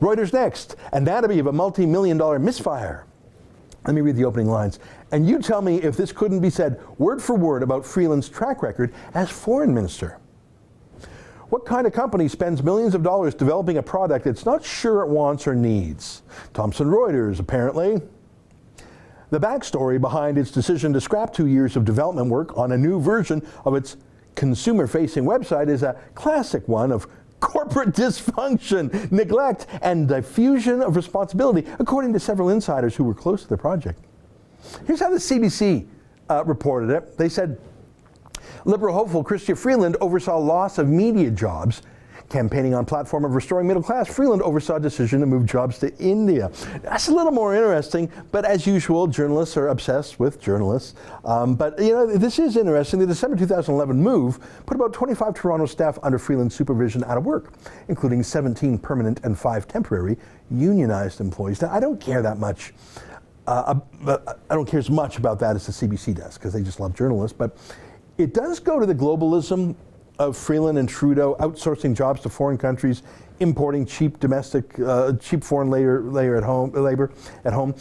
Reuters Next, anatomy of a multi-million-dollar misfire. Let me read the opening lines. And you tell me if this couldn't be said word for word about Freeland's track record as foreign minister. What kind of company spends millions of dollars developing a product it's not sure it wants or needs? Thomson Reuters, apparently. The backstory behind its decision to scrap 2 years of development work on a new version of its consumer-facing website is a classic one of corporate dysfunction, neglect, and diffusion of responsibility, according to several insiders who were close to the project. Here's how the CBC reported it. They said, Liberal hopeful Chrystia Freeland oversaw loss of media jobs. Campaigning on platform of restoring middle class, Freeland oversaw decision to move jobs to India. That's a little more interesting, but as usual, journalists are obsessed with journalists. But you know, this is interesting. The December 2011 move put about 25 Toronto staff under Freeland's supervision out of work, including 17 permanent and 5 temporary unionized employees. Now, I don't care that much. I don't care as much about that as the CBC does, because they just love journalists. But it does go to the globalism of Freeland and Trudeau outsourcing jobs to foreign countries, importing cheap domestic, cheap foreign labor at home.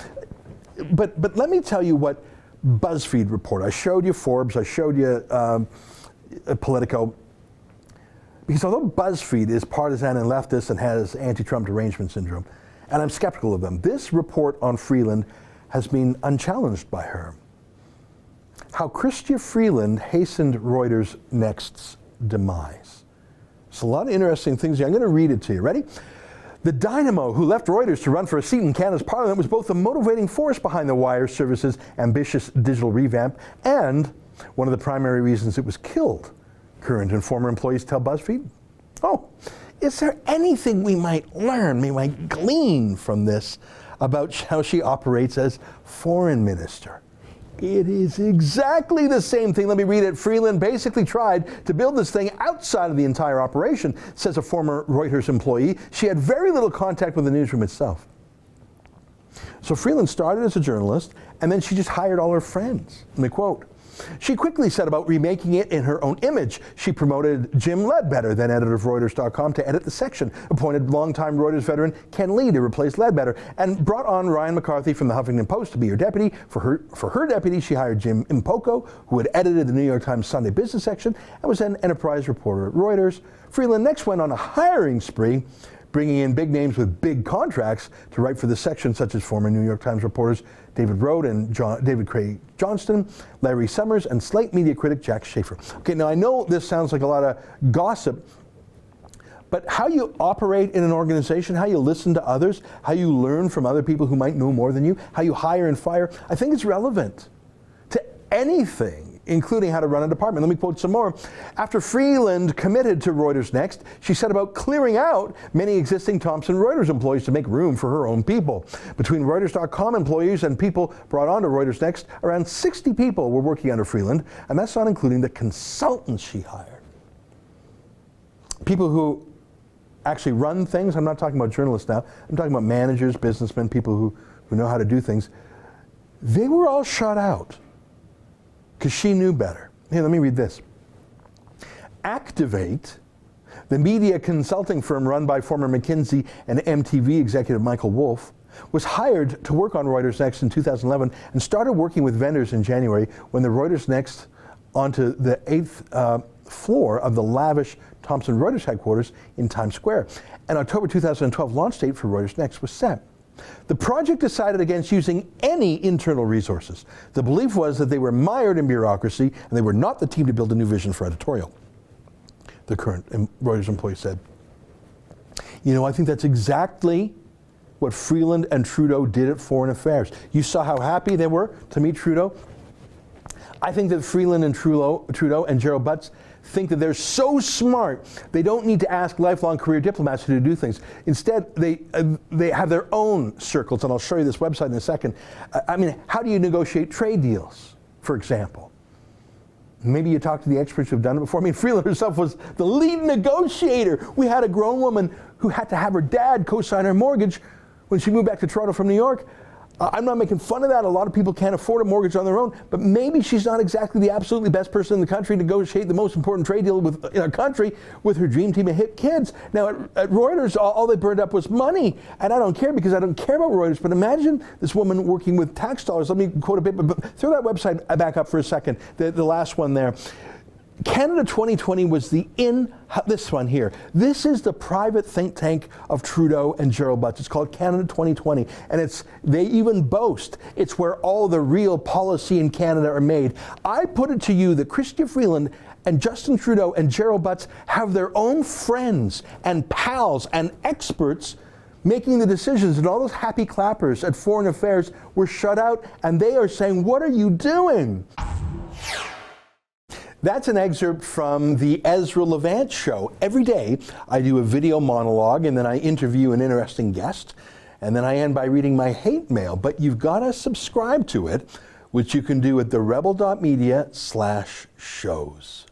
But let me tell you what BuzzFeed report. I showed you Forbes. I showed you Politico. Because although BuzzFeed is partisan and leftist and has anti-Trump derangement syndrome, and I'm skeptical of them, this report on Freeland has been unchallenged by her. How Chrystia Freeland hastened Reuters Next's demise. It's a lot of interesting things here. I'm going to read it to you. Ready? The dynamo who left Reuters to run for a seat in Canada's Parliament was both the motivating force behind the Wire service's ambitious digital revamp and one of the primary reasons it was killed. Current and former employees tell BuzzFeed. Oh, is there anything we might learn, we might glean from this about how she operates as foreign minister? It is exactly the same thing. Let me read it. Freeland basically tried to build this thing outside of the entire operation, says a former Reuters employee. She had very little contact with the newsroom itself. So Freeland started as a journalist, and then she just hired all her friends. Let me quote. She quickly set about remaking it in her own image. She promoted Jim Ledbetter, then editor of Reuters.com, to edit the section, appointed longtime Reuters veteran Ken Lee to replace Ledbetter, and brought on Ryan McCarthy from the Huffington Post to be her deputy. For her deputy, she hired Jim Impoko, who had edited the New York Times Sunday business section and was an enterprise reporter at Reuters. Freeland next went on a hiring spree, bringing in big names with big contracts to write for the section, such as former New York Times reporters David Rode and David Craig Johnston, Larry Summers, and Slate media critic Jack Schaefer. Okay, now I know this sounds like a lot of gossip, but how you operate in an organization, how you listen to others, how you learn from other people who might know more than you, how you hire and fire, I think it's relevant to anything, including how to run a department. Let me quote some more. After Freeland committed to Reuters Next, she set about clearing out many existing Thomson Reuters employees to make room for her own people. Between Reuters.com employees and people brought on to Reuters Next, around 60 people were working under Freeland, and that's not including the consultants she hired. People who actually run things. I'm not talking about journalists now. I'm talking about managers, businessmen, people who know how to do things. They were all shut out because she knew better. Here, let me read this. Activate, the media consulting firm run by former McKinsey and MTV executive Michael Wolff, was hired to work on Reuters Next in 2011 and started working with vendors in January when the Reuters Next onto the 8th floor of the lavish Thomson Reuters headquarters in Times Square. An October 2012 launch date for Reuters Next was set. The project decided against using any internal resources. The belief was that they were mired in bureaucracy and they were not the team to build a new vision for editorial. The current Reuters employee said, you know, I think that's exactly what Freeland and Trudeau did at Foreign Affairs. You saw how happy they were to meet Trudeau. I think that Freeland and Trudeau and Gerald Butts think that they're so smart they don't need to ask lifelong career diplomats to do things. Instead, they have their own circles, and I'll show you this website in a second. I mean, how do you negotiate trade deals, for example? Maybe you talk to the experts who've done it before. I mean, Freeland herself was the lead negotiator. We had a grown woman who had to have her dad co-sign her mortgage when she moved back to Toronto from New York. I'm not making fun of that. A lot of people can't afford a mortgage on their own, but maybe she's not exactly the absolutely best person in the country to negotiate the most important trade deal in our country with her dream team of hip kids. Now, at Reuters, all they burned up was money, and I don't care because I don't care about Reuters, but imagine this woman working with tax dollars. Let me quote a bit, but throw that website back up for a second, the last one there. Canada 2020 was this one here. This is the private think tank of Trudeau and Gerald Butts. It's called Canada 2020, and they even boast it's where all the real policy in Canada are made. I put it to you that Chrystia Freeland and Justin Trudeau and Gerald Butts have their own friends and pals and experts making the decisions, and all those happy clappers at Foreign Affairs were shut out, and they are saying, what are you doing? That's an excerpt from the Ezra Levant show. Every day I do a video monologue and then I interview an interesting guest, and then I end by reading my hate mail. But you've got to subscribe to it, which you can do at therebel.media/shows.